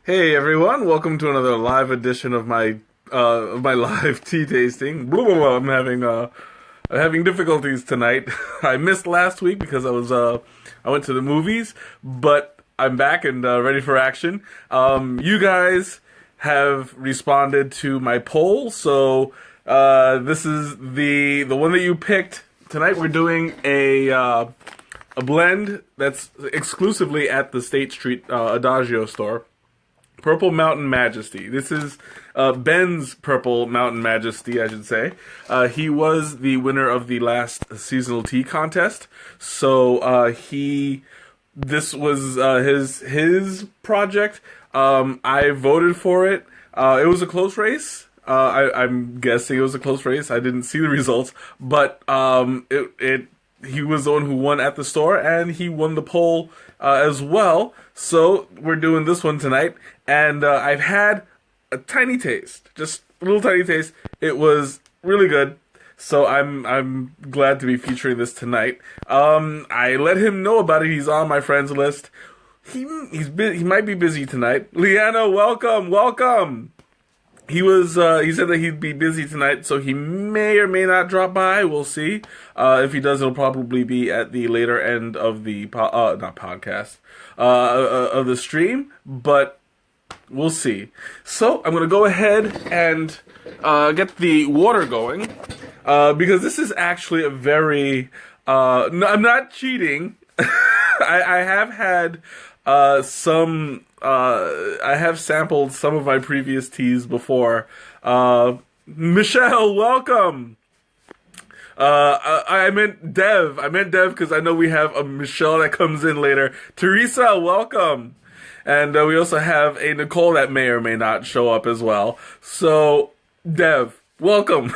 Hey everyone, welcome to another live edition of my live tea tasting. Blah, blah, blah. I'm having difficulties tonight. I missed last week because I went to the movies, but I'm back and ready for action. You guys have responded to my poll, so this is the one that you picked. Tonight we're doing a blend that's exclusively at the State Street Adagio store. Purple Mountain Majesty. This is Ben's Purple Mountain Majesty, I should say. He was the winner of the last seasonal tea contest, so this was his project. I voted for it. It was a close race. I'm guessing it was a close race. I didn't see the results, but he was the one who won at the store, and he won the poll as well. So we're doing this one tonight, and I've had a tiny taste, just a little tiny taste. It was really good, so I'm glad to be featuring this tonight. I let him know about it. He's on my friends list. He might be busy tonight. Liana, welcome. He said that he'd be busy tonight, so he may or may not drop by. We'll see. If he does, it'll probably be at the later end of the not podcast, of the stream, but we'll see. So I'm gonna go ahead and get the water going, because this is actually a very no, I'm not cheating. I have had I have sampled some of my previous teas before. Michelle, welcome. I meant Dev. Because I know we have a Michelle that comes in later. Teresa, welcome. And we also have a Nicole that may or may not show up as well. So, Dev, welcome.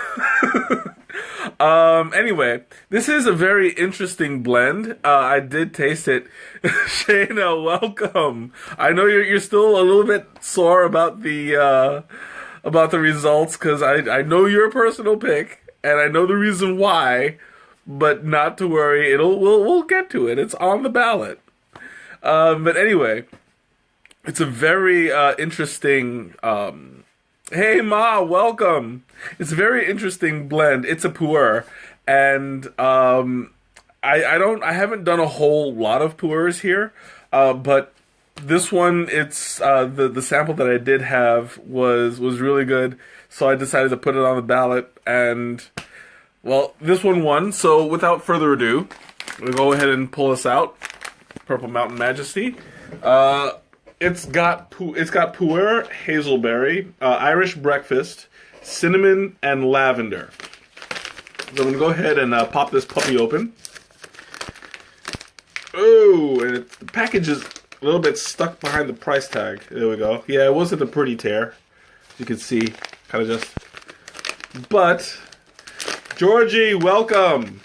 Anyway, this is a very interesting blend. I did taste it. Shayna, welcome. I know you're still a little bit sore about the results, because I know your personal pick, and I know the reason why, but not to worry. We'll get to it. It's on the ballot. But anyway, it's a very interesting. Hey Ma, welcome. It's a very interesting blend. It's a pu'er, and I haven't done a whole lot of pu'ers here, but this one, it's the sample that I did have was really good, so I decided to put it on the ballot, and well, this one won. So without further ado, we'll go ahead and pull this out. Purple Mountain Majesty. It's got pu'er, hazelberry, Irish breakfast, cinnamon, and lavender. So I'm going to go ahead and pop this puppy open. Oh, and the package is a little bit stuck behind the price tag. There we go. Yeah, it wasn't a pretty tear. You can see, kind of just. But, Georgie, welcome.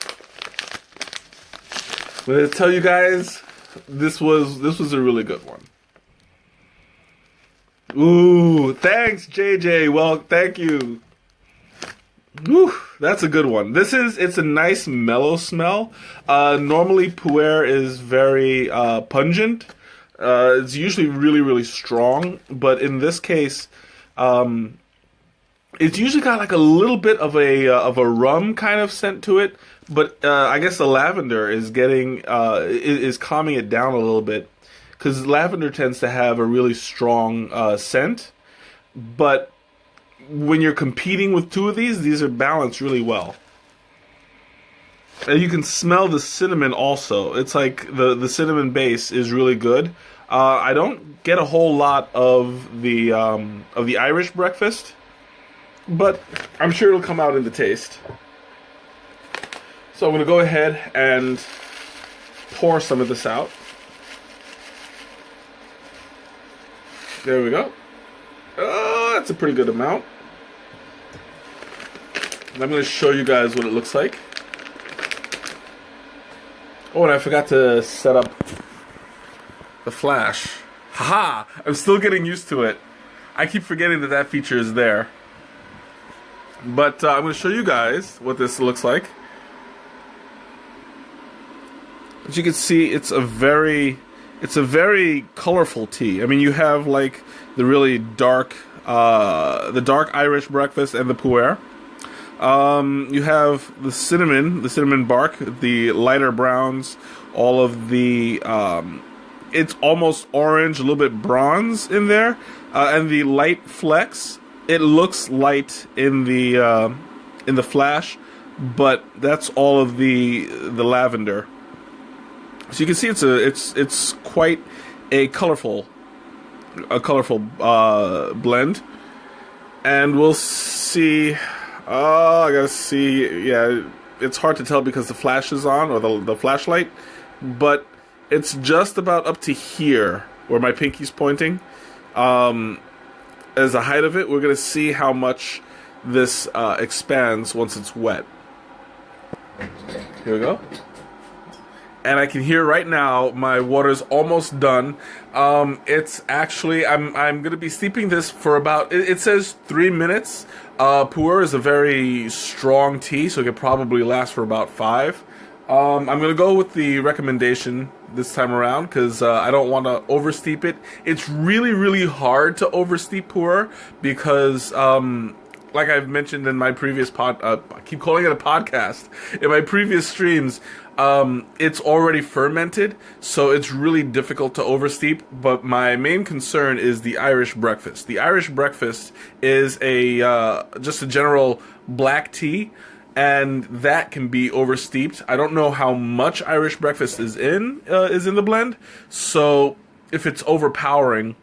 I'm going to tell you guys, this was a really good one. Ooh, thanks, JJ. Well, thank you. Whew, that's a good one. It's a nice mellow smell. Normally, pu'er is very pungent. It's usually really, really strong. But in this case, it's usually got like a little bit of a rum kind of scent to it. But I guess the lavender is is calming it down a little bit. Because lavender tends to have a really strong scent, but when you're competing with two of these are balanced really well. And you can smell the cinnamon also. It's like the cinnamon base is really good. I don't get a whole lot of the Irish breakfast, but I'm sure it'll come out in the taste. So I'm going to go ahead and pour some of this out. There we go. That's a pretty good amount. And I'm going to show you guys what it looks like. Oh, and I forgot to set up the flash. Haha! I'm still getting used to it. I keep forgetting that feature is there. But I'm going to show you guys what this looks like. As you can see, it's It's a very colorful tea. I mean, you have like the really dark, the dark Irish breakfast and the pu'er. You have the cinnamon bark, the lighter browns, all of the, it's almost orange, a little bit bronze in there, and the light flecks. It looks light in the flash, but that's all of the lavender. So you can see it's quite a colorful blend, and we'll see. I gotta see. Yeah, it's hard to tell because the flash is on, or the flashlight, but it's just about up to here where my pinky's pointing. As the height of it, we're gonna see how much this expands once it's wet. Here we go. And I can hear right now my water's almost done. It's actually, I'm gonna be steeping this for about, it says 3 minutes. Pu'er is a very strong tea, so it could probably last for about 5. I'm gonna go with the recommendation this time around, because I don't want to oversteep it. It's really, really hard to oversteep pu'er, because like I've mentioned in my previous I keep calling it a podcast, in my previous streams, it's already fermented, so it's really difficult to oversteep. But my main concern is the Irish breakfast. The Irish breakfast is just a general black tea, and that can be oversteeped. I don't know how much Irish breakfast is in the blend, so if it's overpowering,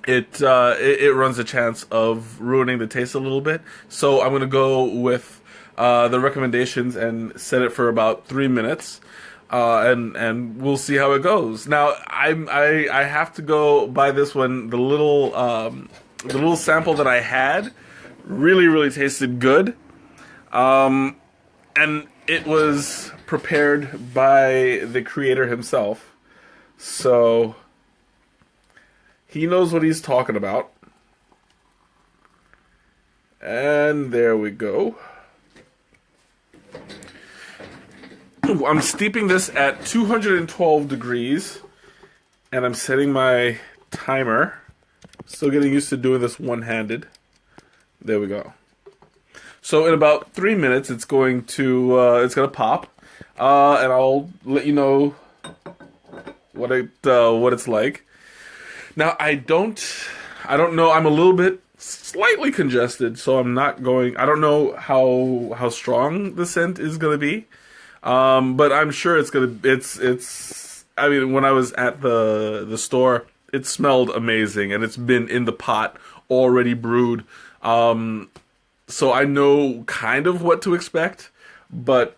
it runs a chance of ruining the taste a little bit. So I'm gonna go with the recommendations and set it for about 3 minutes, and we'll see how it goes. Now I have to go by this one. The little sample that I had really tasted good, and it was prepared by the creator himself, so he knows what he's talking about. And there we go. I'm steeping this at 212 degrees, and I'm setting my timer. Still getting used to doing this one-handed. There we go. So in about 3 minutes, it's going to pop, and I'll let you know what it's like. Now I don't know. I'm a little bit slightly congested, so I'm not going. I don't know how strong the scent is going to be. But I'm sure it's gonna. It's. I mean, when I was at the store, it smelled amazing, and it's been in the pot already brewed. So I know kind of what to expect, but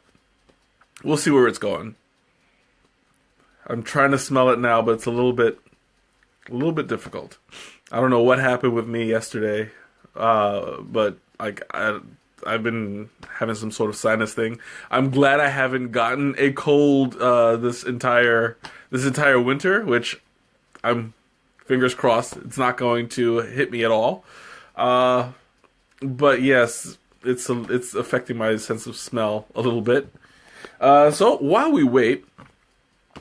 we'll see where it's going. I'm trying to smell it now, but it's a little bit difficult. I don't know what happened with me yesterday, but I've been having some sort of sinus thing. I'm glad I haven't gotten a cold this entire winter, which I'm fingers crossed it's not going to hit me at all. But yes, it's affecting my sense of smell a little bit. So while we wait, I'm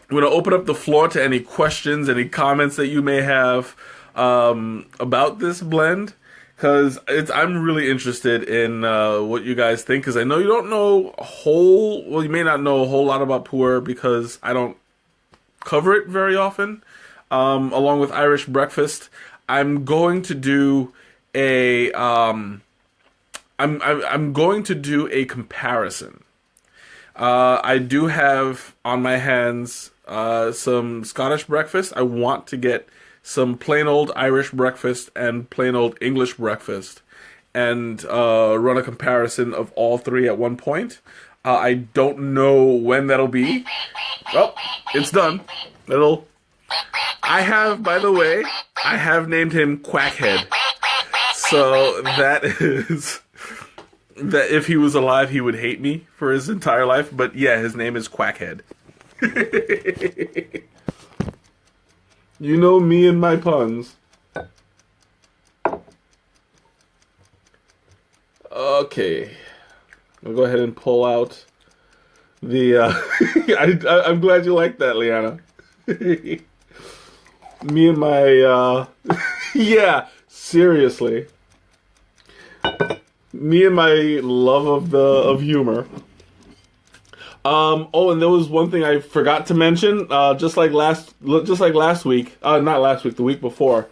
going to open up the floor to any questions, any comments that you may have about this blend. Because I'm really interested in what you guys think, because I know you don't know you may not know a whole lot about pu'er because I don't cover it very often. Along with Irish breakfast, I'm going to do I'm going to do a comparison. I do have on my hands some Scottish breakfast. I want to get some plain old Irish breakfast and plain old English breakfast, and run a comparison of all three at one point. I don't know when that'll be. Oh, it's done. By the way, I have named him Quackhead. So that is that if he was alive, he would hate me for his entire life. But yeah, his name is Quackhead. You know me and my puns. Okay. I'll go ahead and pull out the... I'm glad you like that, Liana. Me and my yeah, seriously. Me and my love of humor. Oh, and there was one thing I forgot to mention. Just like last week, not last week, the week before.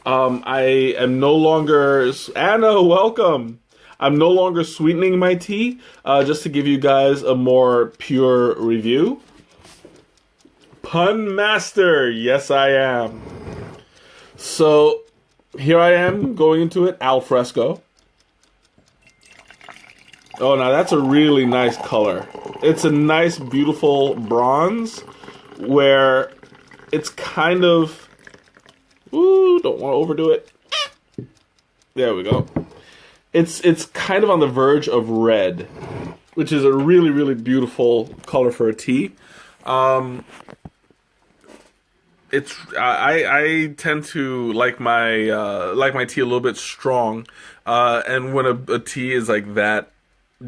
I am no longer Anna. Welcome. I'm no longer sweetening my tea. Just to give you guys a more pure review. Pun master, yes I am. So here I am going into it al fresco. Oh, now that's a really nice color. It's a nice, beautiful bronze where it's kind of... Ooh, don't want to overdo it. There we go. It's kind of on the verge of red, which is a really, really beautiful color for a tea. I tend to like my tea a little bit strong, and when a tea is like that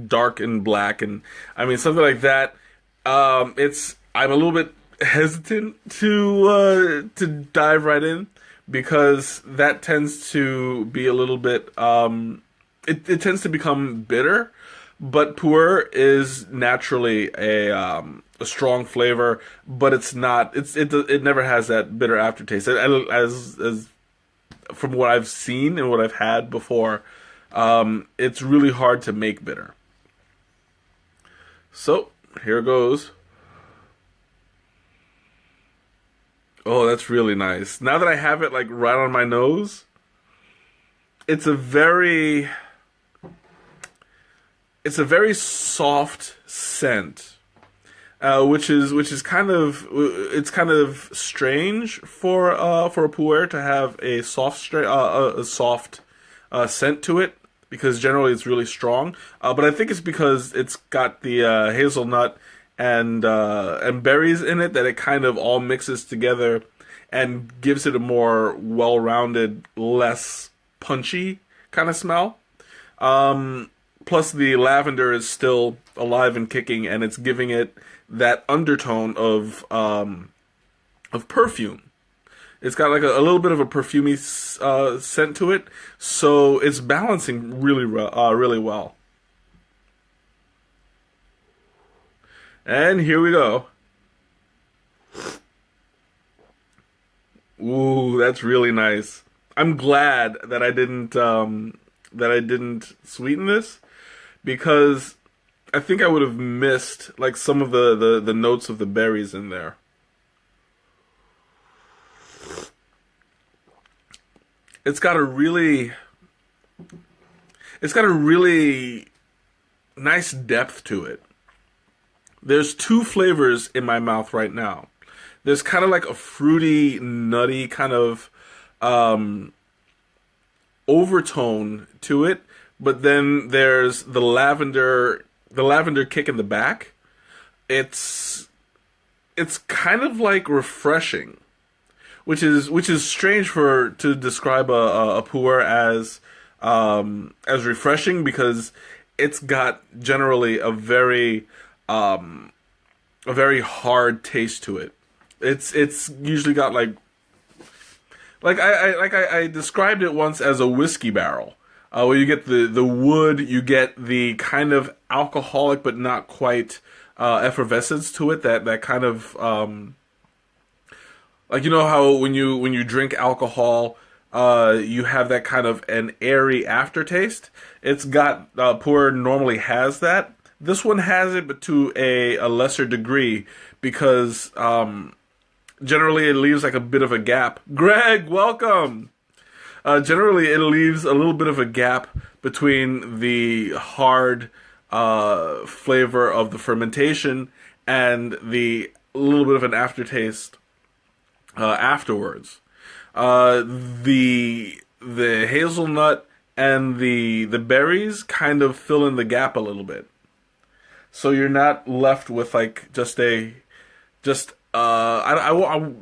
dark and black, and I mean something like that, I'm a little bit hesitant to dive right in, because that tends to be a little bit it tends to become bitter, but pu'er is naturally a strong flavor, but it's not it never has that bitter aftertaste, as from what I've seen and what I've had before. It's really hard to make bitter. So, here goes. Oh, that's really nice. Now that I have it like right on my nose, it's a very soft scent, which is kind of strange for a pu'er to have a soft scent to it, because generally it's really strong. But I think it's because it's got the hazelnut and berries in it, that it kind of all mixes together and gives it a more well-rounded, less punchy kind of smell. Plus the lavender is still alive and kicking, and it's giving it that undertone of perfume. It's got like a little bit of a perfumey scent to it, so it's balancing really well. And here we go. Ooh, that's really nice. I'm glad that I didn't sweeten this, because I think I would have missed like some of the notes of the berries in there. It's got a really nice depth to it. There's two flavors in my mouth right now. There's kind of like a fruity, nutty kind of overtone to it, but then there's the lavender kick in the back. It's kind of like refreshing, which is strange to describe a pu'er as refreshing, because it's got generally a very hard taste to it. It's usually got like I described it once as a whiskey barrel, where you get the wood, you get the kind of alcoholic but not quite effervescence to it, that kind of like, you know how when you drink alcohol, you have that kind of an airy aftertaste. It's got pu'er normally has that. This one has it, but to a lesser degree, because generally it leaves like a bit of a gap. Greg, welcome! Generally it leaves a little bit of a gap between the hard flavor of the fermentation and the little bit of an aftertaste afterwards. The hazelnut and the berries kind of fill in the gap a little bit. So you're not left with like I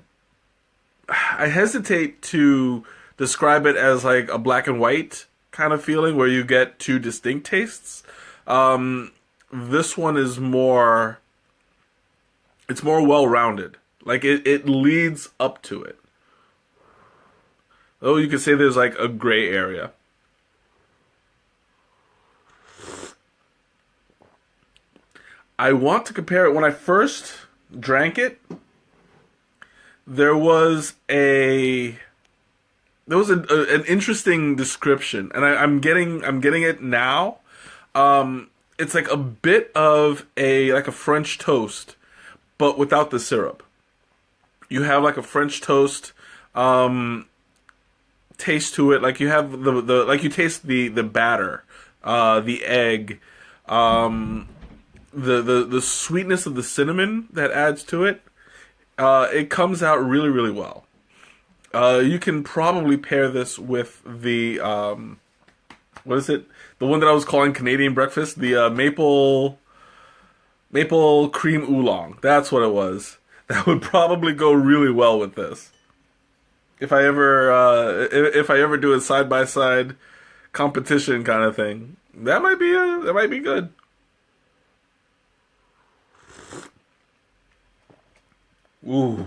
hesitate to describe it as like a black and white kind of feeling where you get two distinct tastes. This one is more well-rounded. Like it leads up to it. Oh, you could say there's like a gray area. I want to compare it. When I first drank it, there was an interesting description, and I'm getting it now. It's like a bit of a French toast, but without the syrup. You have like a French toast taste to it. Like you have the like you taste the batter, the egg, the sweetness of the cinnamon that adds to it. It comes out really, really well. You can probably pair this with the what is it? The one that I was calling Canadian breakfast, the maple cream oolong. That's what it was. That would probably go really well with this. If I ever do a side by side competition kind of thing, that might be good. Ooh,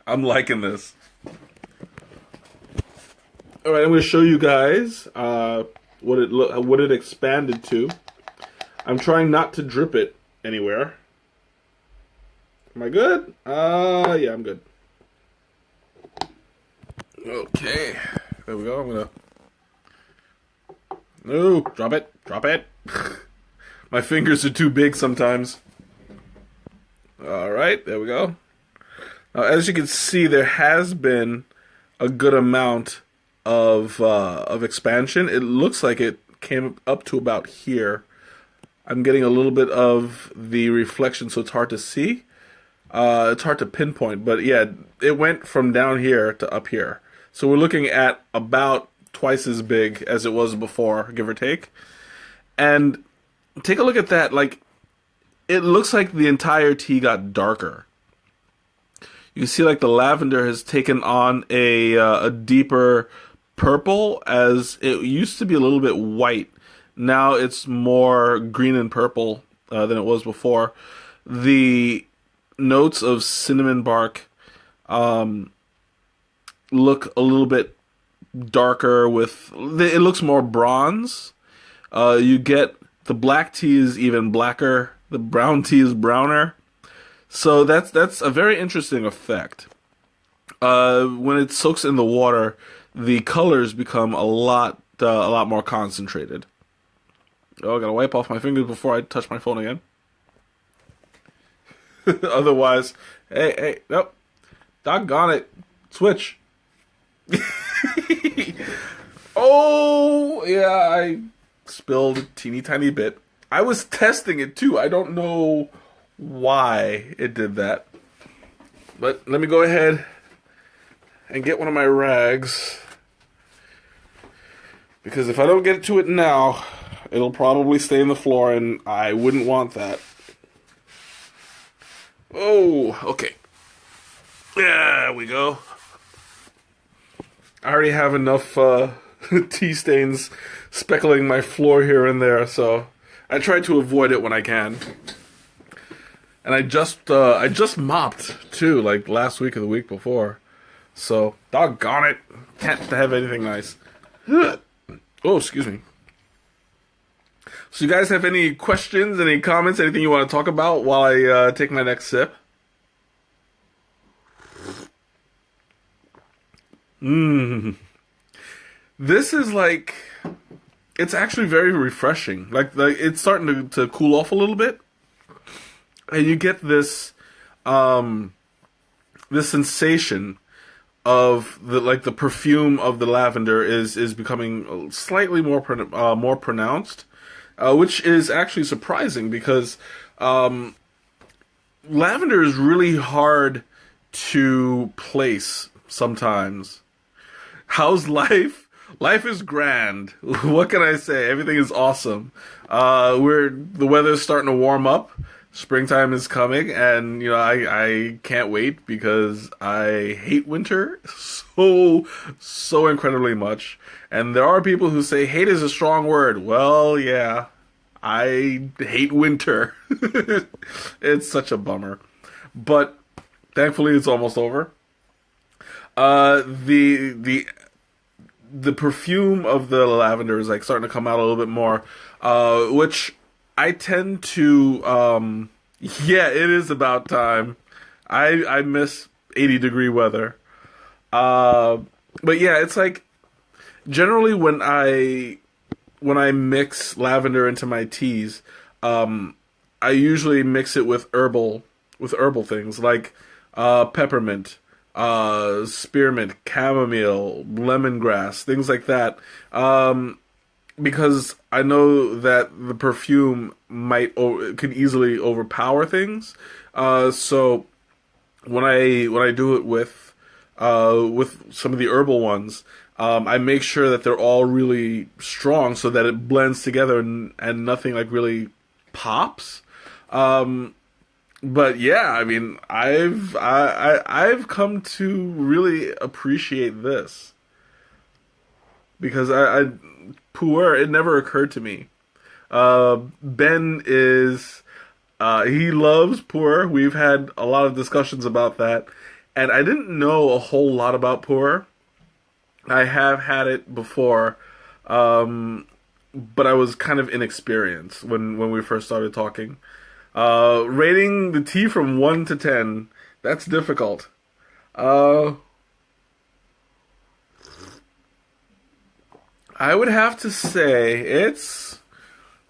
I'm liking this. All right, I'm going to show you guys what it expanded to. I'm trying not to drip it anywhere. Am I good? Yeah, I'm good. Okay, there we go. I'm gonna. No, drop it, drop it. My fingers are too big sometimes. All right, there we go. Now, as you can see, there has been a good amount of expansion. It looks like it came up to about here. I'm getting a little bit of the reflection, so it's hard to see. It's hard to pinpoint, but yeah, it went from down here to up here. So we're looking at about twice as big as it was before, give or take. And take a look at that. Like, it looks like the entire tea got darker. You see, like, the lavender has taken on a deeper purple, as it used to be a little bit white. Now it's more green and purple than it was before. The notes of cinnamon bark look a little bit darker. It looks more bronze. You get the black tea is even blacker. The brown tea is browner. So that's a very interesting effect. When it soaks in the water, the colors become a lot more concentrated. Oh, I gotta wipe off my fingers before I touch my phone again. Otherwise, hey, nope. Doggone it. Switch. Oh, yeah, I spilled a teeny tiny bit. I was testing it too. I don't know why it did that. But let me go ahead and get one of my rags. Because if I don't get to it now, it'll probably stay in the floor, and I wouldn't want that. Oh, okay. There we go. I already have enough tea stains speckling my floor here and there, so I try to avoid it when I can. And I just mopped too, like last week or the week before. So doggone it, can't have anything nice. Oh, excuse me. So you guys have any questions, any comments, anything you want to talk about while I take my next sip? This is like, it's actually very refreshing. Like it's starting to cool off a little bit. And you get this this sensation of the perfume of the lavender is becoming slightly more pronounced, which is actually surprising because lavender is really hard to place sometimes. How's life? Life is grand. What can I say? Everything is awesome. The weather's starting to warm up. Springtime is coming, and I can't wait because I hate winter so incredibly much. And there are people who say hate is a strong word. Well, yeah, I hate winter. It's such a bummer, but thankfully it's almost over. The perfume of the lavender is like starting to come out a little bit more, which I tend to. Yeah, it is about time. I miss 80-degree weather. But yeah, it's like generally when I mix lavender into my teas, I usually mix it with herbal things like peppermint, spearmint, chamomile, lemongrass, things like that. Because I know that the perfume could easily overpower things. So when I do it with some of the herbal ones, I make sure that they're all really strong so that it blends together and nothing like really pops. But yeah, I mean, I've come to really appreciate this because I pu'er, it never occurred to me. Ben he loves pu'er. We've had a lot of discussions about that, and I didn't know a whole lot about pu'er. I have had it before, but I was kind of inexperienced when we first started talking. Rating the tea from 1 to 10, that's difficult. I would have to say it's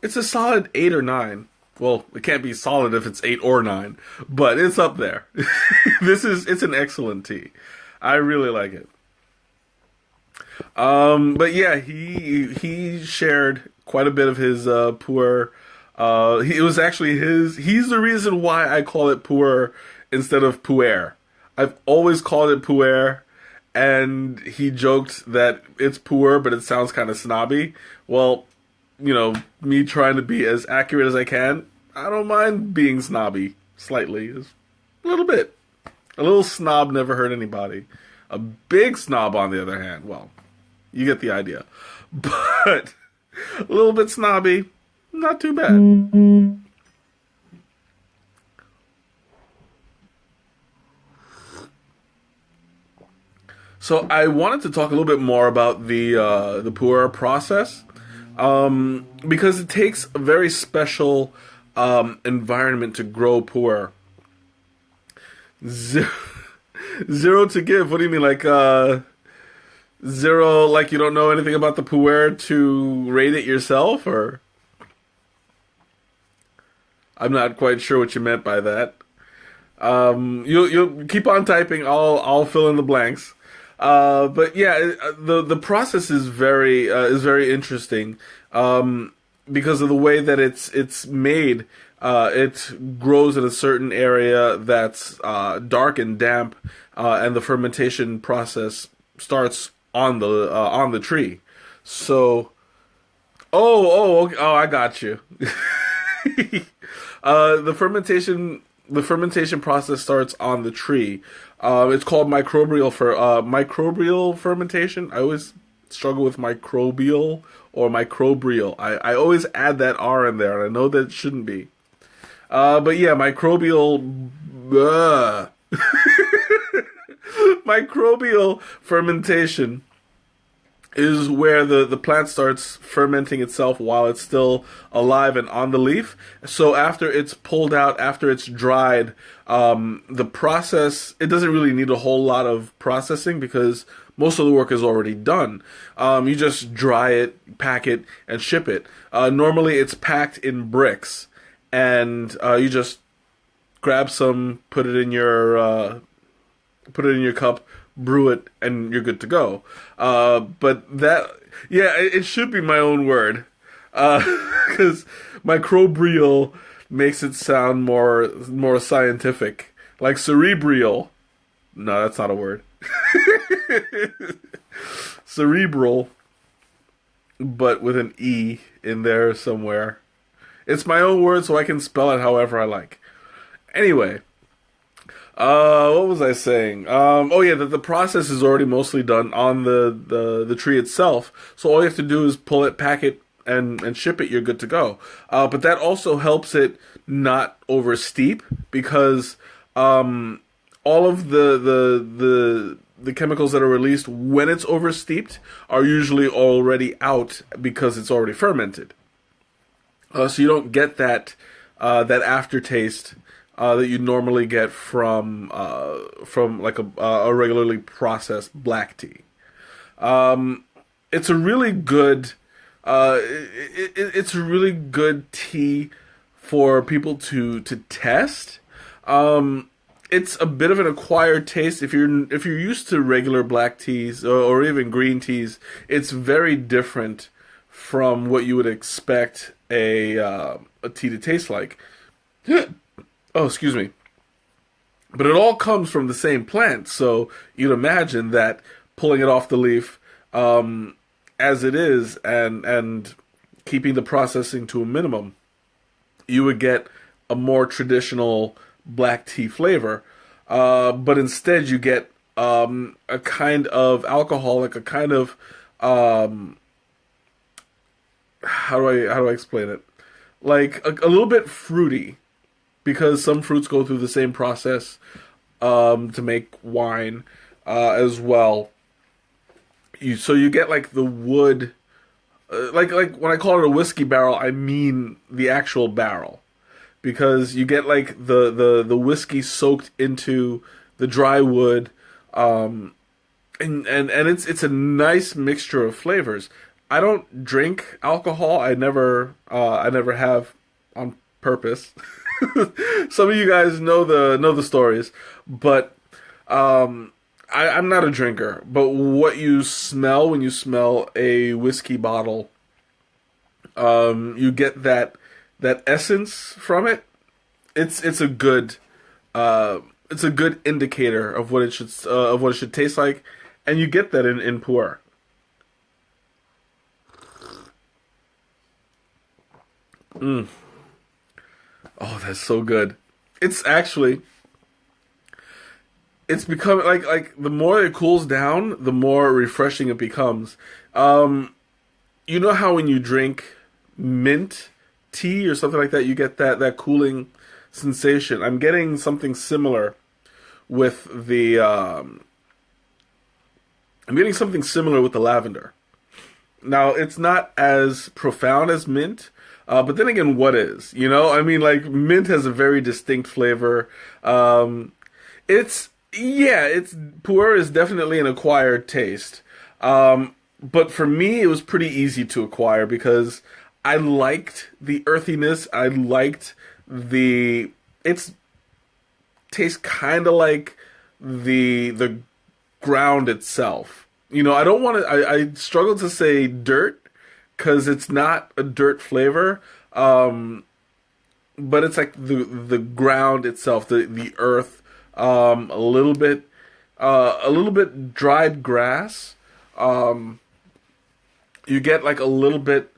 a solid 8 or 9. Well, it can't be solid if it's 8 or 9, but it's up there. It's an excellent tea. I really like it. But yeah, he shared quite a bit of his pu'er. It was actually he's the reason why I call it pu'er instead of pu'er. I've always called it pu'er, and he joked that it's pu'er, but it sounds kind of snobby. Well, me trying to be as accurate as I can, I don't mind being snobby slightly, just a little bit. A little snob never hurt anybody. A big snob, on the other hand, well, you get the idea. But a little bit snobby, not too bad. So I wanted to talk a little bit more about the pu'er process, because it takes a very special environment to grow pu'er. Zero to give. What do you mean, like zero? Like you don't know anything about the pu'er to rate it yourself, or? I'm not quite sure what you meant by that. You'll keep on typing. I'll fill in the blanks. But yeah, the process is very interesting, because of the way that it's made. It grows in a certain area that's dark and damp, and the fermentation process starts on the tree. So, okay, I got you. The fermentation process starts on the tree. It's called microbial fermentation. I always struggle with microbial or microbial. I always add that R in there, and I know that it shouldn't be. But yeah, microbial microbial fermentation is where the plant starts fermenting itself while it's still alive and on the leaf. So after it's pulled out, after it's dried, the process, it doesn't really need a whole lot of processing because most of the work is already done. You just dry it, pack it, and ship it. Normally it's packed in bricks, and you just grab some, put it in your cup, brew it, and you're good to go. But that, yeah, it should be my own word, because microbial makes it sound more scientific, like cerebral. No, that's not a word. Cerebral, but with an E in there somewhere. It's my own word, so I can spell it however I like. Anyway. What was I saying? Oh yeah, the process is already mostly done on the tree itself. So all you have to do is pull it, pack it, and ship it. You're good to go. But that also helps it not over steep, because all of the the chemicals that are released when it's oversteeped are usually already out because it's already fermented. So you don't get that aftertaste that you normally get from like a regularly processed black tea. It's a really good it's a really good tea for people to test. It's a bit of an acquired taste. If you're used to regular black teas or even green teas, it's very different from what you would expect a tea to taste like. Oh, excuse me. But it all comes from the same plant, so you'd imagine that pulling it off the leaf as it is and keeping the processing to a minimum, you would get a more traditional black tea flavor. But instead you get a kind of alcoholic, a kind of how do I explain it? Like a little bit fruity, because some fruits go through the same process to make wine as well. So you get like the wood, like when I call it a whiskey barrel, I mean the actual barrel, because you get like the whiskey soaked into the dry wood, and it's a nice mixture of flavors. I don't drink alcohol. I never have on purpose. Some of you guys know the stories, but I'm not a drinker. But what you smell when you smell a whiskey bottle, you get that essence from it. It's a good indicator of what it should taste like, and you get that in pu'er. Oh, that's so good. It's become like the more it cools down, the more refreshing it becomes. You know how when you drink mint tea or something like that, you get that cooling sensation. I'm getting something similar with the lavender. Now, it's not as profound as mint, but then again, what is? You know, I mean, like, mint has a very distinct flavor. Pu'er is definitely an acquired taste. But for me, it was pretty easy to acquire because I liked the earthiness. I liked it tastes kind of like the ground itself. You know, I struggle to say dirt because it's not a dirt flavor. But it's like the ground itself, the earth, a little bit dried grass. You get like a little bit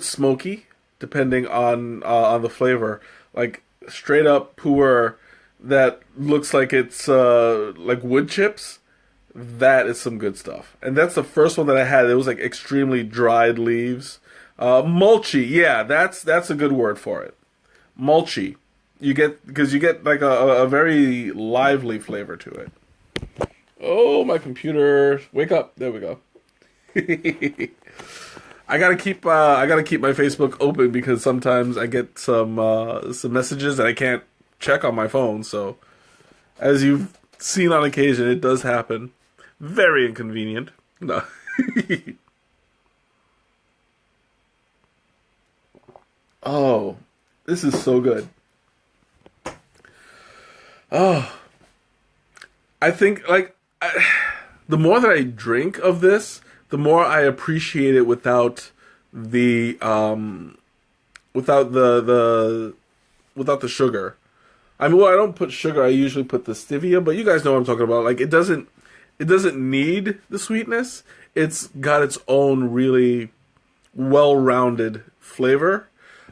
smoky depending on the flavor. Like straight up pu'er that looks like it's like wood chips. That is some good stuff. And that's the first one that I had. It was like extremely dried leaves. Mulchy, yeah, that's a good word for it. Mulchy. Because you get like a very lively flavor to it. Oh, my computer. Wake up. There we go. I gotta keep my Facebook open because sometimes I get some messages that I can't check on my phone. So, as you've seen on occasion, it does happen. Very inconvenient. No. Oh, this is so good. Oh, I think the more that I drink of this, the more I appreciate it without the sugar. I mean, well, I don't put sugar. I usually put the stevia, but you guys know what I'm talking about. Like, it doesn't need the sweetness. It's got its own really well-rounded flavor.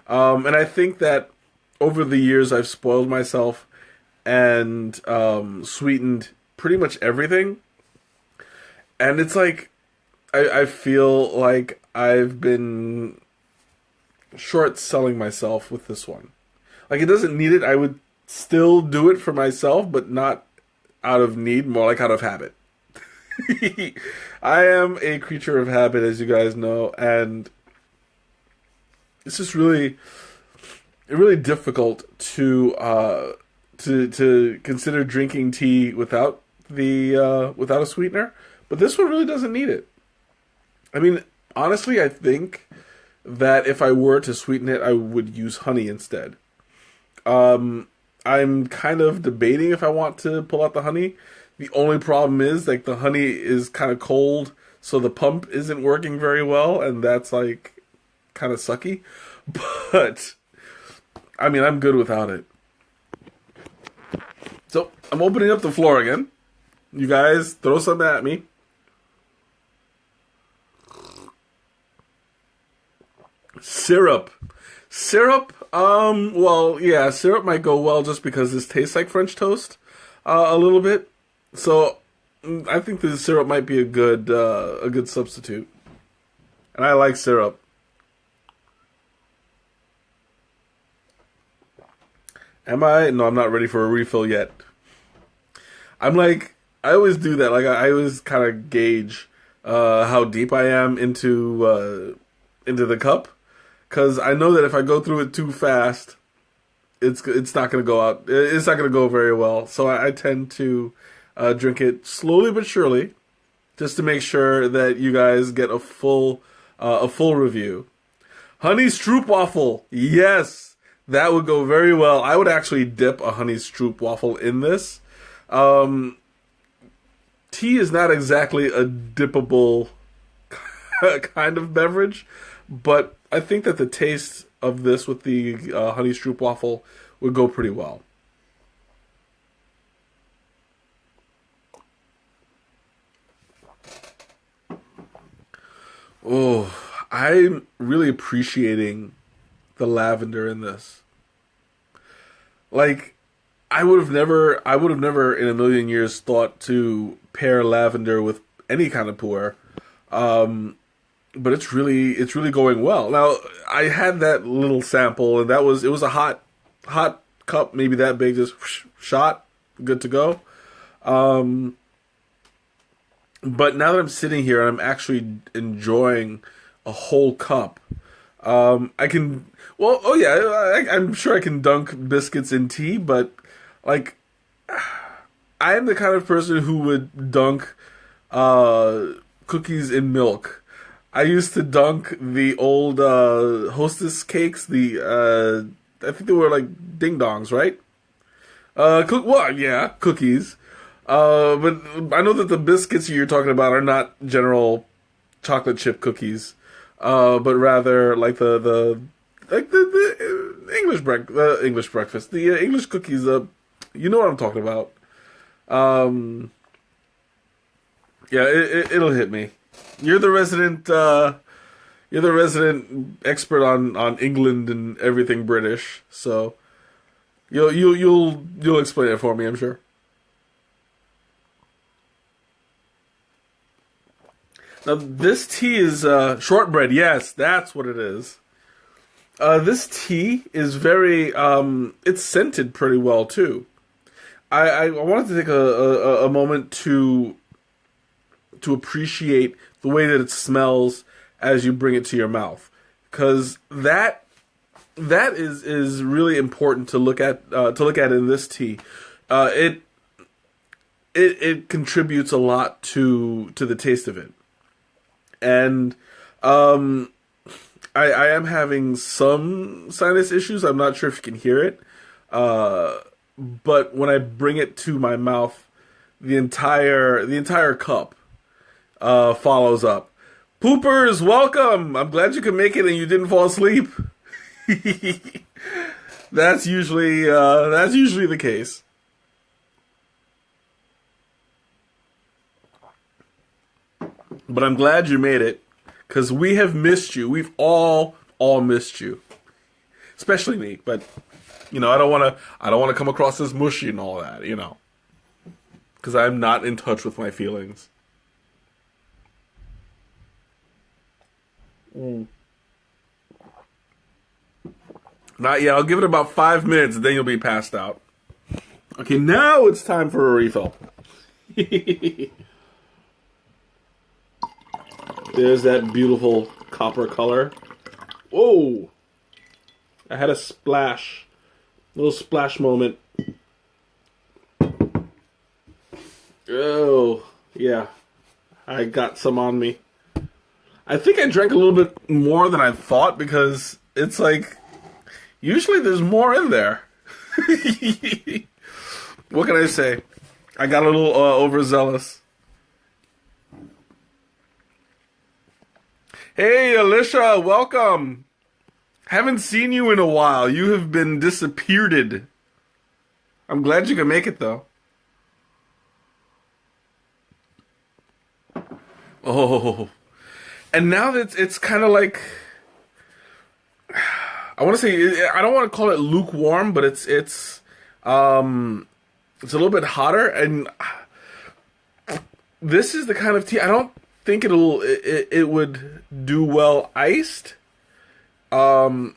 And I think that over the years I've spoiled myself and sweetened pretty much everything. And it's like, I feel like I've been short-selling myself with this one. Like, it doesn't need it. I would still do it for myself, but not out of need, more like out of habit. I am a creature of habit, as you guys know, and it's just really difficult to consider drinking tea without without a sweetener. But this one really doesn't need it. I mean, honestly, I think that if I were to sweeten it, I would use honey instead. I'm kind of debating if I want to pull out the honey. The only problem is, like, the honey is kind of cold, so the pump isn't working very well, and that's, like, kind of sucky. But, I mean, I'm good without it. So, I'm opening up the floor again. You guys, throw something at me. Syrup. Well, yeah, syrup might go well just because this tastes like French toast a little bit. So I think the syrup might be a good substitute. And I like syrup. Am I? No, I'm not ready for a refill yet. I always do that. Like, I always kind of gauge how deep I am into the cup. Because I know that if I go through it too fast, it's not going to go out. It's not going to go very well. So I tend to drink it slowly but surely, just to make sure that you guys get a full review. Honey stroopwafel, yes, that would go very well. I would actually dip a honey stroopwafel in this. Tea is not exactly a dippable kind of beverage, but I think that the taste of this with the honey stroopwafel would go pretty well. Oh, I'm really appreciating the lavender in this. Like, I would have never in a million years thought to pair lavender with any kind of pu'er. But it's really going well. Now, I had that little sample, and it was a hot cup, maybe that big, just shot, good to go. But now that I'm sitting here and I'm actually enjoying a whole cup, I'm sure I can dunk biscuits in tea, but, like, I am the kind of person who would dunk cookies in milk. I used to dunk the old Hostess cakes. I think they were like ding dongs, right? Cookies. But I know that the biscuits you're talking about are not general chocolate chip cookies, but rather like the English breakfast, the English cookies. You know what I'm talking about. It'll hit me. You're the resident expert on England and everything British, so you'll explain it for me, I'm sure. Now this tea is shortbread. Yes, that's what it is. This tea is very it's scented pretty well too. I wanted to take a moment to appreciate the way that it smells as you bring it to your mouth, because that is really important to look at in this tea. It contributes a lot to the taste of it, and I am having some sinus issues. I'm not sure if you can hear it, but when I bring it to my mouth, the entire cup follows up. Poopers, welcome! I'm glad you could make it and you didn't fall asleep. That's usually the case. But I'm glad you made it, because we have missed you. We've all missed you, especially me. But I don't want to come across as mushy and all that, because I'm not in touch with my feelings. Not yet. I'll give it about 5 minutes, and then you'll be passed out. Okay, now it's time for a refill. There's that beautiful copper color. Whoa! I had a splash. Little splash moment. Oh, yeah. I got some on me. I think I drank a little bit more than I thought because it's like, usually there's more in there. What can I say? I got a little overzealous. Hey, Alicia, welcome. Haven't seen you in a while. You have been disappeared. I'm glad you can make it, though. Oh. And now that it's kind of like, I want to say, I don't want to call it lukewarm, but it's a little bit hotter, and this is the kind of tea I don't think it would do well iced. Normally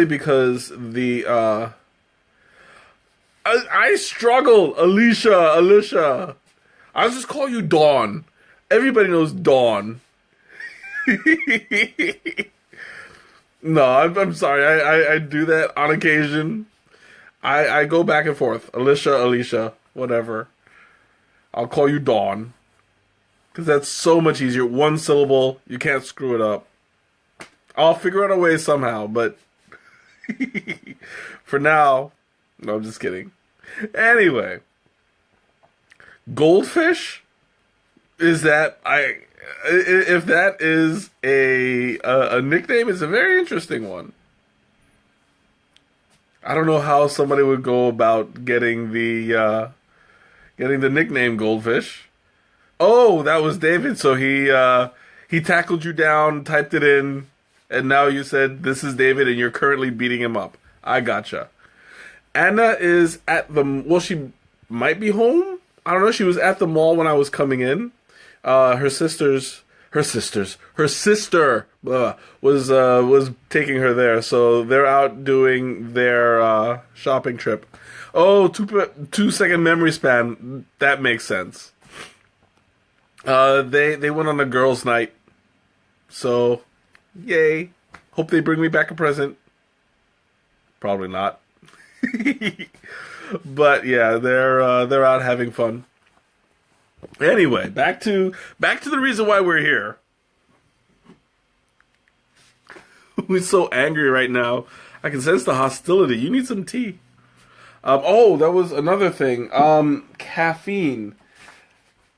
because I struggle, Alicia. I'll just call you Dawn. Everybody knows Dawn. No, I'm sorry. I do that on occasion. I go back and forth. Alicia, whatever. I'll call you Dawn. Because that's so much easier. One syllable. You can't screw it up. I'll figure out a way somehow, but for now, no, I'm just kidding. Anyway, goldfish? If that is a nickname, it's a very interesting one. I don't know how somebody would go about getting the nickname Goldfish. Oh, that was David. So he tackled you down, typed it in, and now you said this is David, and you're currently beating him up. I gotcha. Anna is at she might be home. I don't know. She was at the mall when I was coming in. Her sister was taking her there, so they're out doing their shopping trip. Oh, 2-second memory span. That makes sense. They went on a girls' night, so yay! Hope they bring me back a present. Probably not. But yeah, they're out having fun. Anyway, back to the reason why we're here. We're so angry right now. I can sense the hostility. You need some tea. That was another thing. Caffeine.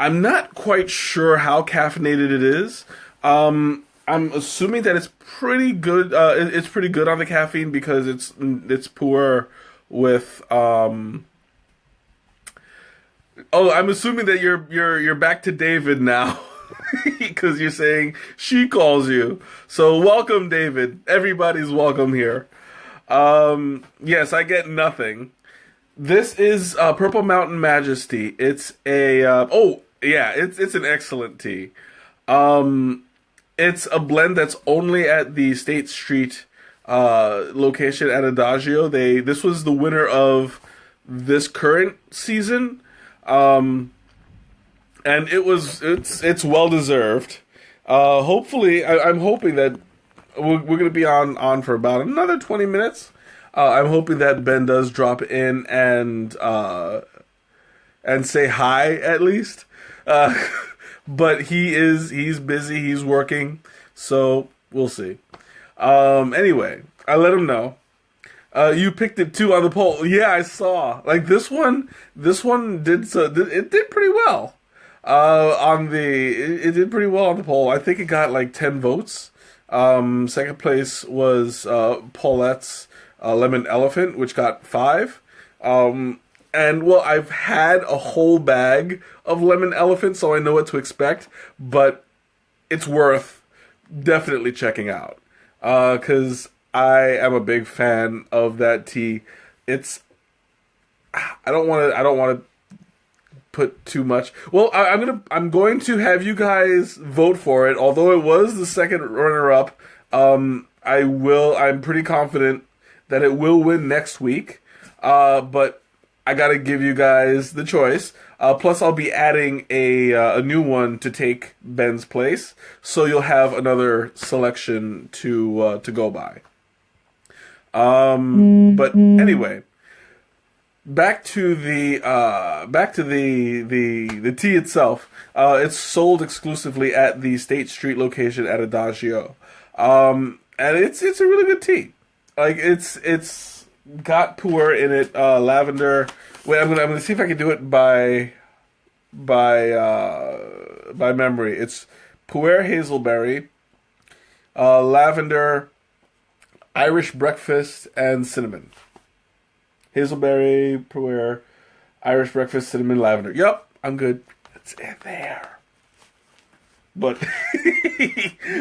I'm not quite sure how caffeinated it is. I'm assuming that it's pretty good. It's pretty good on the caffeine because it's poor with. I'm assuming that you're back to David now because you're saying she calls you. So welcome, David. Everybody's welcome here. Yes, I get nothing. This is Purple Mountain Majesty. It's it's an excellent tea. It's a blend that's only at the State Street location at Adagio. This was the winner of this current season. And it's well deserved. Hopefully, I'm hoping that we're going to be on for about another 20 minutes. I'm hoping that Ben does drop in and say hi at least. But he's busy, he's working, so we'll see. Anyway, I let him know. You picked it too on the poll. Yeah, I saw. Like this one it did pretty well. It did pretty well on the poll. I think it got like 10 votes. Second place was Paulette's Lemon Elephant, which got 5. And well, I've had a whole bag of Lemon Elephant, so I know what to expect. But it's worth definitely checking out, because I am a big fan of that tea. I don't want to put too much. Well, I'm going to have you guys vote for it. Although it was the second runner-up, I'm pretty confident that it will win next week. But I gotta give you guys the choice. Plus, I'll be adding a new one to take Ben's place, so you'll have another selection to go by. But anyway, back to the tea itself. It's sold exclusively at the State Street location at Adagio, and it's a really good tea. Like it's got pu'er in it, lavender. Wait, I'm gonna see if I can do it by memory. It's pu'er hazelberry, lavender, Irish breakfast, and cinnamon. Hazelberry, pu'er, Irish breakfast, cinnamon, lavender. Yep, I'm good. It's in there. But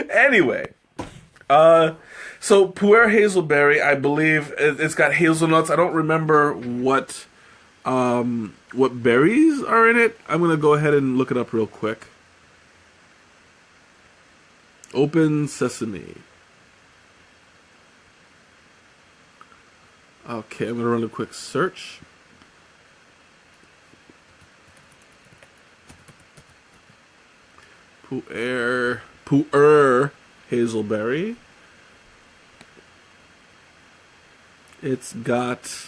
anyway, so pu'er hazelberry, I believe it's got hazelnuts. I don't remember what berries are in it. I'm gonna go ahead and look it up real quick. Open sesame. Okay, I'm gonna run a quick search. Pu'er hazelberry. It's got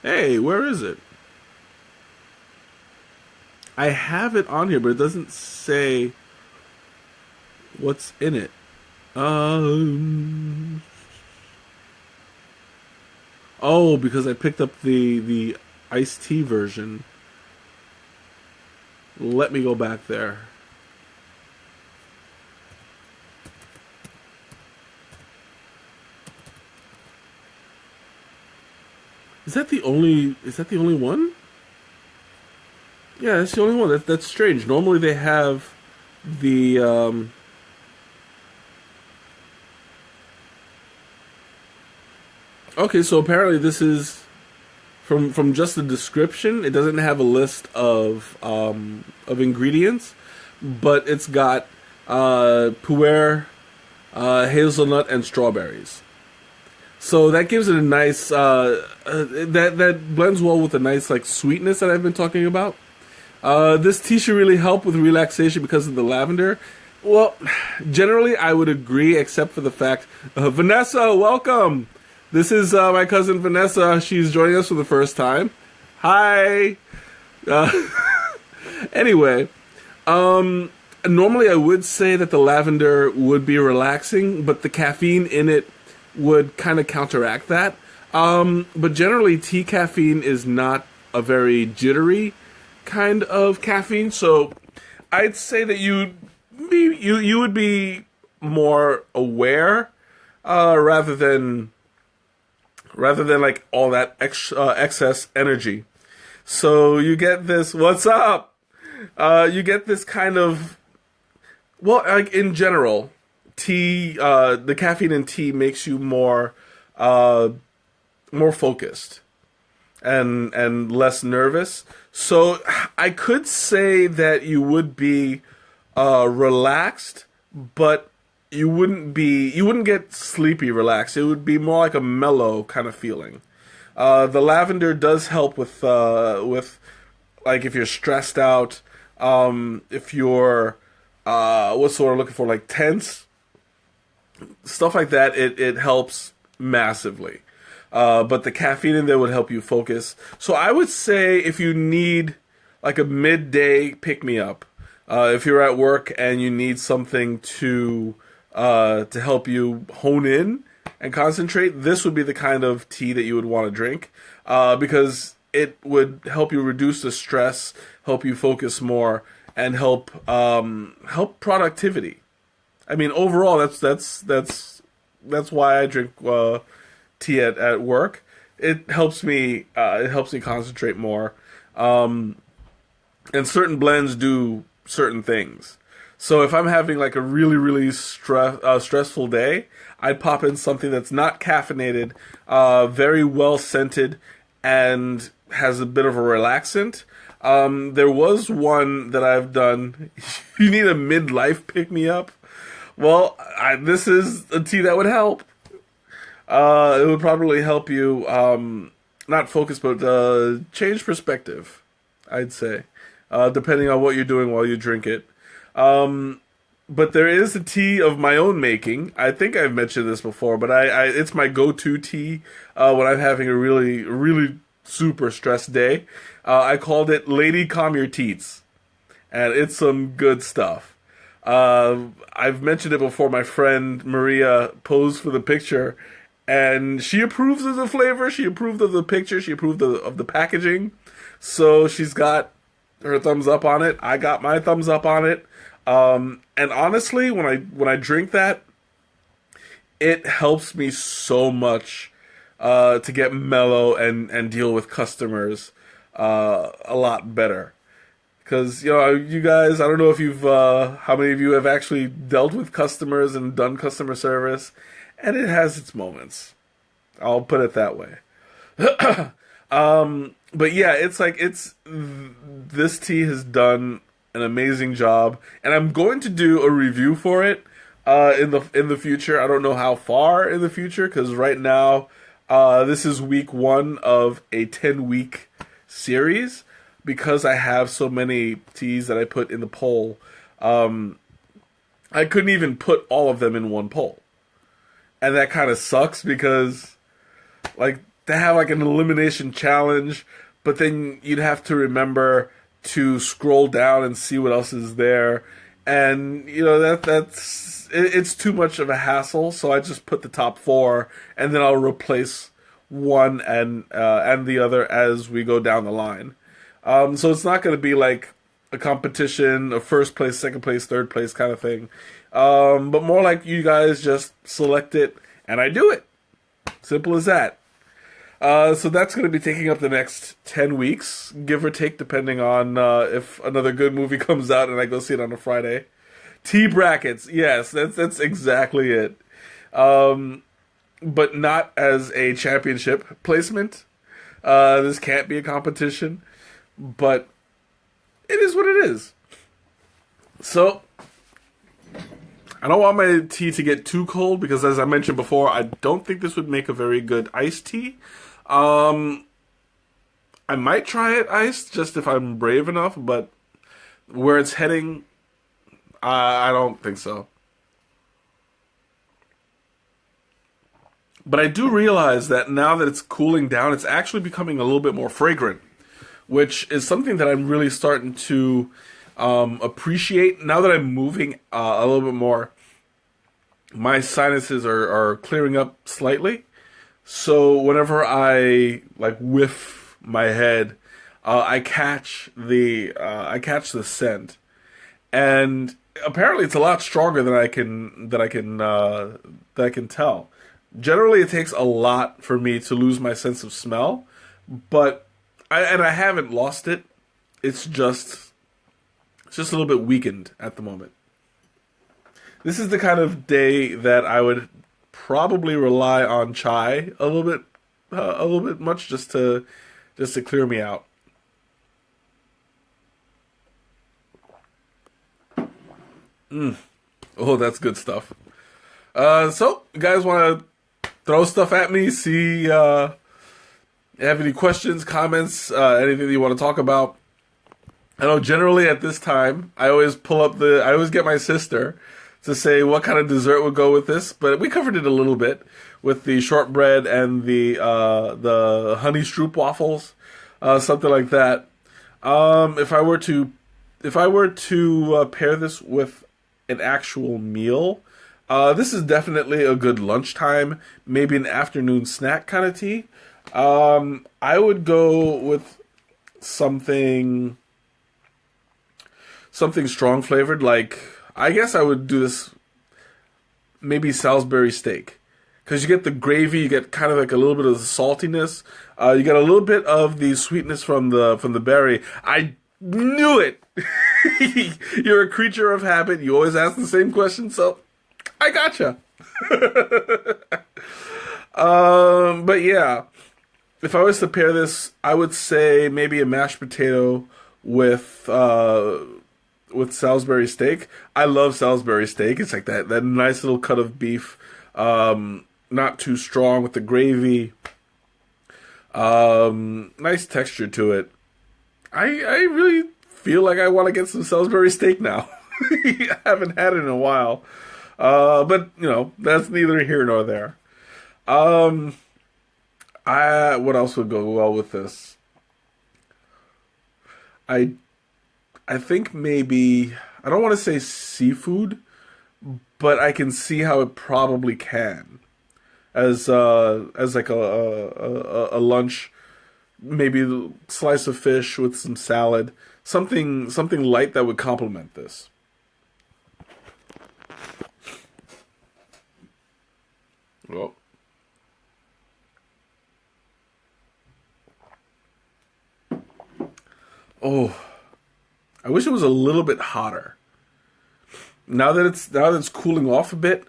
hey, where is it? I have it on here, but it doesn't say what's in it. Oh, because I picked up the iced tea version. Let me go back there. Is that the only one? Yeah, that's the only one. That's strange. Normally they have the okay, so apparently this is from just the description. It doesn't have a list of ingredients, but it's got pu'er, hazelnut, and strawberries. So that gives it a nice that blends well with the nice like sweetness that I've been talking about. This tea should really help with relaxation because of the lavender. Well, generally I would agree, except for the fact Vanessa, welcome. This is my cousin Vanessa. She's joining us for the first time. Hi. Anyway, normally I would say that the lavender would be relaxing, but the caffeine in it would kind of counteract that. But generally, tea caffeine is not a very jittery kind of caffeine, so I'd say that you would be more aware rather than like all that excess energy. So you get this. What's up? You get this kind of, well, like in general, tea. The caffeine in tea makes you more focused and less nervous. So I could say that you would be relaxed, but you wouldn't get sleepy relaxed. It would be more like a mellow kind of feeling. The lavender does help with like if you're stressed out, if you're what's the word I'm looking for, like tense, stuff like that. It helps massively. But the caffeine in there would help you focus. So I would say if you need like a midday pick me up, if you're at work and you need something to help you hone in and concentrate, this would be the kind of tea that you would want to drink, because it would help you reduce the stress, help you focus more, and help productivity. I mean, overall, that's why I drink tea at work. It helps me concentrate more, and certain blends do certain things. So if I'm having like a really stressful day, I'd pop in something that's not caffeinated, very well scented, and has a bit of a relaxant. There was one that I've done. You need a midlife pick me up. Well, this is a tea that would help. It would probably help you not focus, but change perspective, I'd say, depending on what you're doing while you drink it. But there is a tea of my own making. I think I've mentioned this before, but it's my go-to tea when I'm having a really, really super stressed day. I called it Lady Calm Your Teats, and it's some good stuff. I've mentioned it before. My friend Maria posed for the picture, and she approves of the flavor. She approved of the picture. She approved of the packaging. So she's got her thumbs up on it. I got my thumbs up on it. And honestly, when I drink that, it helps me so much to get mellow and deal with customers a lot better. Because, you guys, I don't know if how many of you have actually dealt with customers and done customer service, and it has its moments. I'll put it that way. But yeah, this tea has done an amazing job, and I'm going to do a review for it in the future. I don't know how far in the future, because right now this is week 1 of a 10-week series. Because I have so many teas that I put in the poll, I couldn't even put all of them in one poll, and that kind of sucks because they have an elimination challenge, but then you'd have to remember to scroll down and see what else is there, and it's too much of a hassle. So I just put the top 4, and then I'll replace one and the other as we go down the line. So it's not going to be like a competition, a first place, second place, third place kind of thing, but more like you guys just select it and I do it. Simple as that. So that's going to be taking up the next 10 weeks, give or take, depending on if another good movie comes out and I go see it on a Friday. Tea brackets, yes, that's exactly it. But not as a championship placement. This can't be a competition, but it is what it is. So I don't want my tea to get too cold because, as I mentioned before, I don't think this would make a very good iced tea. I might try it iced just if I'm brave enough, but where it's heading, I don't think so. But I do realize that now that it's cooling down, it's actually becoming a little bit more fragrant, which is something that I'm really starting to appreciate. Now that I'm moving a little bit more, my sinuses are clearing up slightly. So whenever I whiff my head, I catch the scent, and apparently it's a lot stronger than I can tell. Generally, it takes a lot for me to lose my sense of smell, but I haven't lost it. It's just a little bit weakened at the moment. This is the kind of day that I would probably rely on chai a little bit much just to clear me out. Oh, that's good stuff. So, you guys want to throw stuff at me? See, have any questions, comments, anything that you want to talk about? I know generally at this time, I always get my sister to say what kind of dessert would go with this, but we covered it a little bit with the shortbread and the honey stroop waffles, something like that. If I were to pair this with an actual meal, this is definitely a good lunchtime, maybe an afternoon snack kind of tea. I would go with something strong flavored, like, I guess I would do this, maybe Salisbury steak. Because you get the gravy, you get kind of like a little bit of the saltiness, you get a little bit of the sweetness from the berry. I knew it! You're a creature of habit, you always ask the same question, so I gotcha. But yeah, if I was to pair this, I would say maybe a mashed potato with Salisbury steak. I love Salisbury steak. It's like that nice little cut of beef, not too strong with the gravy. Nice texture to it. I really feel like I want to get some Salisbury steak now. I haven't had it in a while. But that's neither here nor there. I what else would go well with this? I I think maybe I don't want to say seafood, but I can see how it probably can as like a lunch, maybe a slice of fish with some salad, something light that would complement this. Well, oh, I wish it was a little bit hotter. Now that it's cooling off a bit,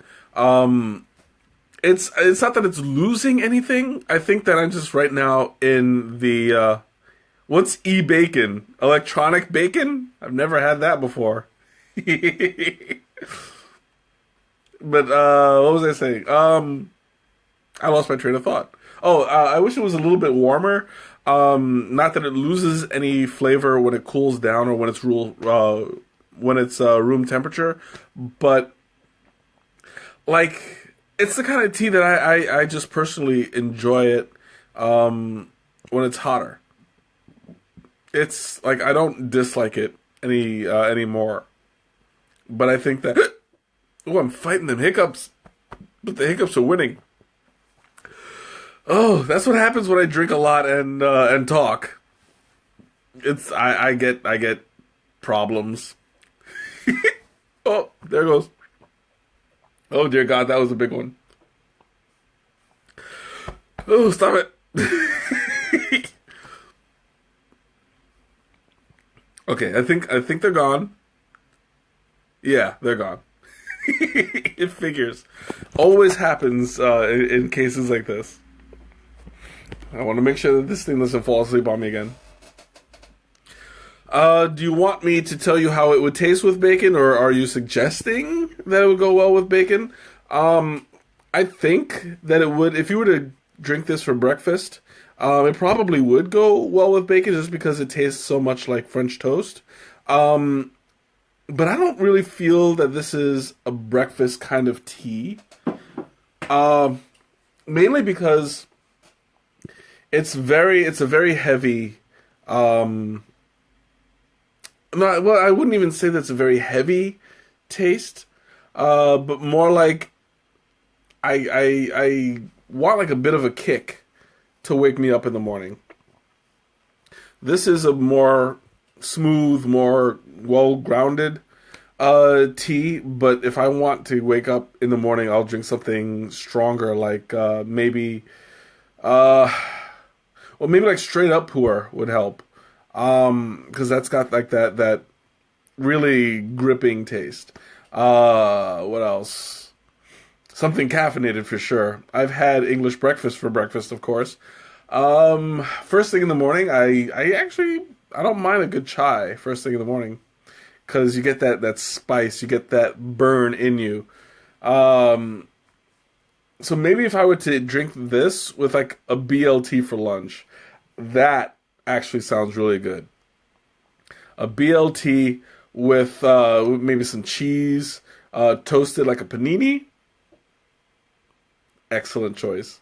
it's not that it's losing anything. I think that I'm just right now in the what's e-bacon? Electronic bacon? I've never had that before. But what was I saying? I lost my train of thought. Oh, I wish it was a little bit warmer. Not that it loses any flavor when it cools down or when it's room temperature, but like it's the kind of tea that I just personally enjoy it when it's hotter. It's like I don't dislike it anymore, but I think that oh, I'm fighting them hiccups, but the hiccups are winning. Oh, that's what happens when I drink a lot and talk. I get problems. Oh, there goes. Oh dear God, that was a big one. Oh, stop it. Okay, I think they're gone. Yeah, they're gone. It figures. Always happens in cases like this. I want to make sure that this thing doesn't fall asleep on me again. Do you want me to tell you how it would taste with bacon, or are you suggesting that it would go well with bacon? I think that it would, if you were to drink this for breakfast, it probably would go well with bacon just because it tastes so much like French toast. But I don't really feel that this is a breakfast kind of tea. Mainly because it's a very heavy, well, I wouldn't even say that's a very heavy taste, but more like I want like a bit of a kick to wake me up in the morning. This is a more smooth, more well-grounded tea, but if I want to wake up in the morning, I'll drink something stronger, like maybe like straight up pu'er would help. Because that's got like that really gripping taste. What else? Something caffeinated for sure. I've had English breakfast for breakfast, of course. First thing in the morning, I don't mind a good chai first thing in the morning, because you get that spice, you get that burn in you. So maybe if I were to drink this with like a BLT for lunch, that actually sounds really good. A BLT with maybe some cheese, toasted like a panini. Excellent choice.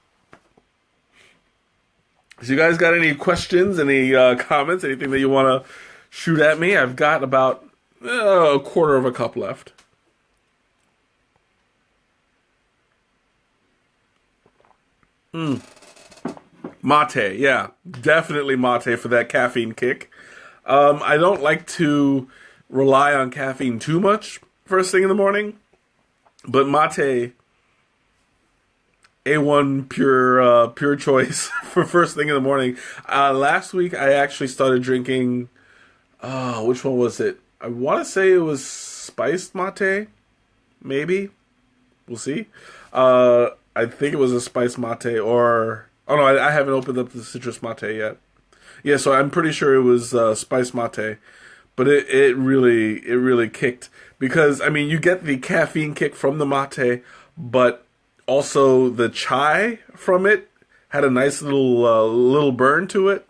So you guys got any questions, any comments, anything that you want to shoot at me? I've got about a quarter of a cup left. Mate, yeah, definitely mate for that caffeine kick. I don't like to rely on caffeine too much first thing in the morning, but mate, A1 pure choice for first thing in the morning. Last week I actually started drinking, which one was it? I want to say it was spiced mate, maybe. We'll see. I think it was a spiced mate, or oh no, I haven't opened up the citrus mate yet. Yeah, so I'm pretty sure it was spiced mate, but it really kicked, because I mean you get the caffeine kick from the mate, but also the chai from it had a nice little burn to it.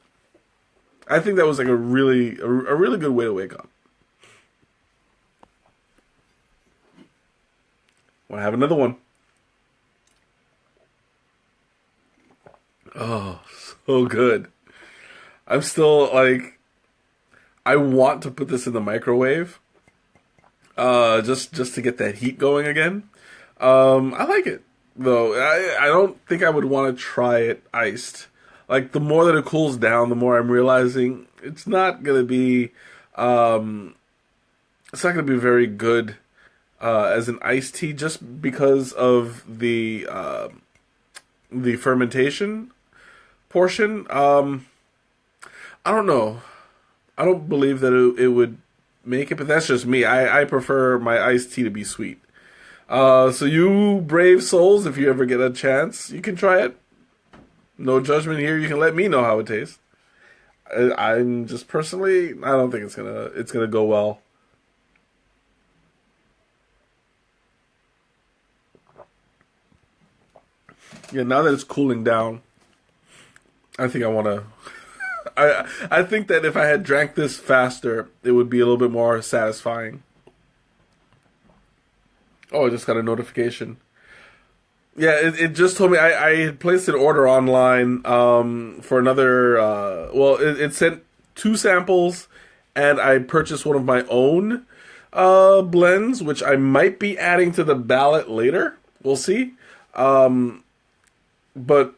I think that was like a really good way to wake up. We'll have another one. Oh, so good. I'm still like, I want to put this in the microwave, just to get that heat going again. I like it though. I don't think I would want to try it iced. Like the more that it cools down, the more I'm realizing it's not gonna be, it's not gonna be very good as an iced tea, just because of the fermentation portion. I don't know. I don't believe that it would make it, but that's just me. I prefer my iced tea to be sweet. So you brave souls, if you ever get a chance, you can try it. No judgment here. You can let me know how it tastes. I'm just personally, I don't think it's gonna go well. Yeah, now that it's cooling down, I think I want to. I think that if I had drank this faster, it would be a little bit more satisfying. Oh, I just got a notification. Yeah, it just told me I had placed an order online for another. Well, it sent 2 samples, and I purchased one of my own blends, which I might be adding to the ballot later. We'll see. But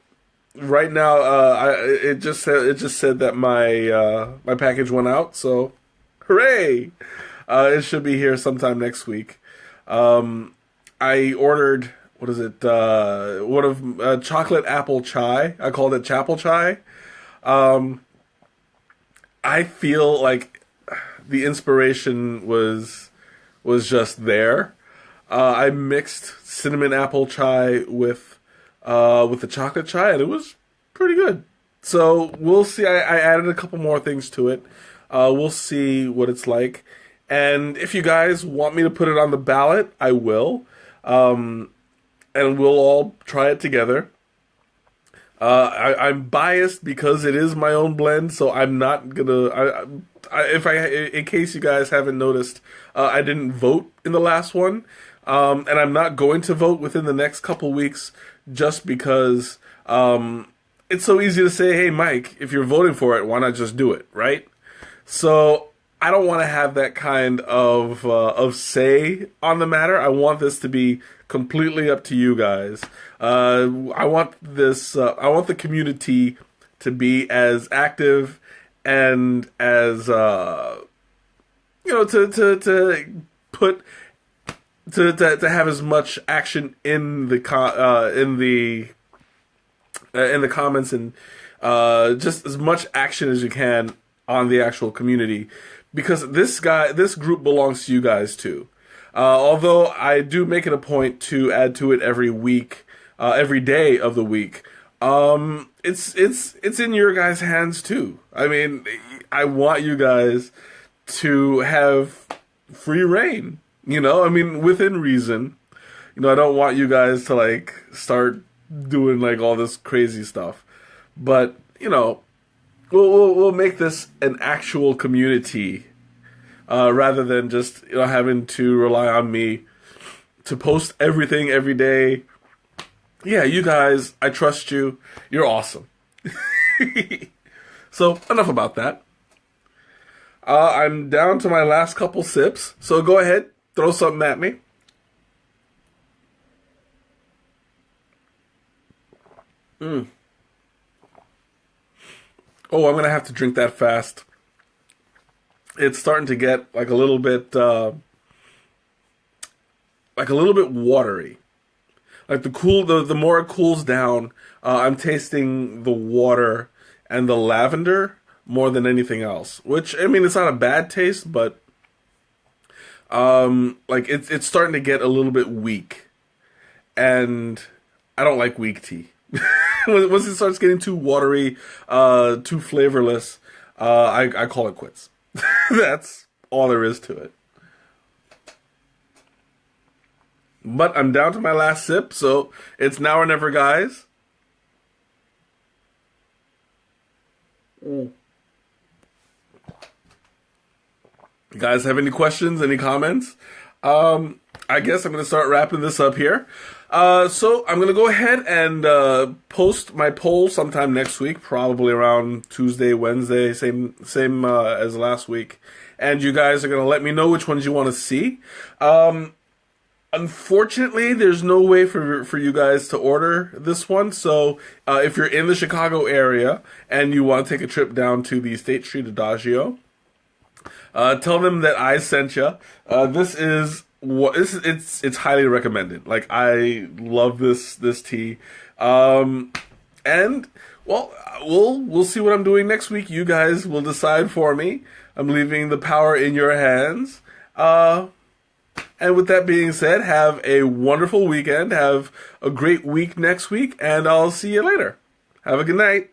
right now, it just said that my package went out. So, hooray! It should be here sometime next week. I ordered, what is it? One of chocolate apple chai. I called it chapel chai. I feel like the inspiration was just there. I mixed cinnamon apple chai with the chocolate chai, and it was pretty good. So we'll see. I added a couple more things to it. We'll see what it's like. And if you guys want me to put it on the ballot, I will. And we'll all try it together. I'm biased because it is my own blend, so I'm not gonna. In case you guys haven't noticed, I didn't vote in the last one, and I'm not going to vote within the next couple weeks, just because it's so easy to say, "Hey, Mike, if you're voting for it, why not just do it?" Right? So I don't want to have that kind of say on the matter. I want this to be completely up to you guys. I want this. I want the community to be as active and as to put to have as much action in the comments, and just as much action as you can on the actual community, because this group belongs to you guys too. Although I do make it a point to add to it every week, every day of the week. It's in your guys' hands too. I mean, I want you guys to have free reign. I mean, within reason. I don't want you guys to like start doing like all this crazy stuff. But we'll make this an actual community. Rather than just having to rely on me to post everything every day. Yeah, you guys, I trust you. You're awesome. So, enough about that. I'm down to my last couple sips, so go ahead, throw something at me. Oh, I'm going to have to drink that fast. It's starting to get like a little bit watery. Like the more it cools down, I'm tasting the water and the lavender more than anything else. Which, I mean, it's not a bad taste, but like it's starting to get a little bit weak, and I don't like weak tea. Once it starts getting too watery, too flavorless, I call it quits. That's all there is to it. But I'm down to my last sip, so it's now or never, guys. You guys have any questions, any comments? I guess I'm going to start wrapping this up here. So I'm going to go ahead and post my poll sometime next week, probably around Tuesday, Wednesday, same as last week. And you guys are going to let me know which ones you want to see. Unfortunately, there's no way for you guys to order this one. So if you're in the Chicago area and you want to take a trip down to the State Street Adagio, tell them that I sent you. This is it's highly recommended. Like, I love this tea. And well, we'll see what I'm doing next week. You guys will decide for me. I'm leaving the power in your hands. And with that being said, have a wonderful weekend. Have a great week next week, and I'll see you later. Have a good night.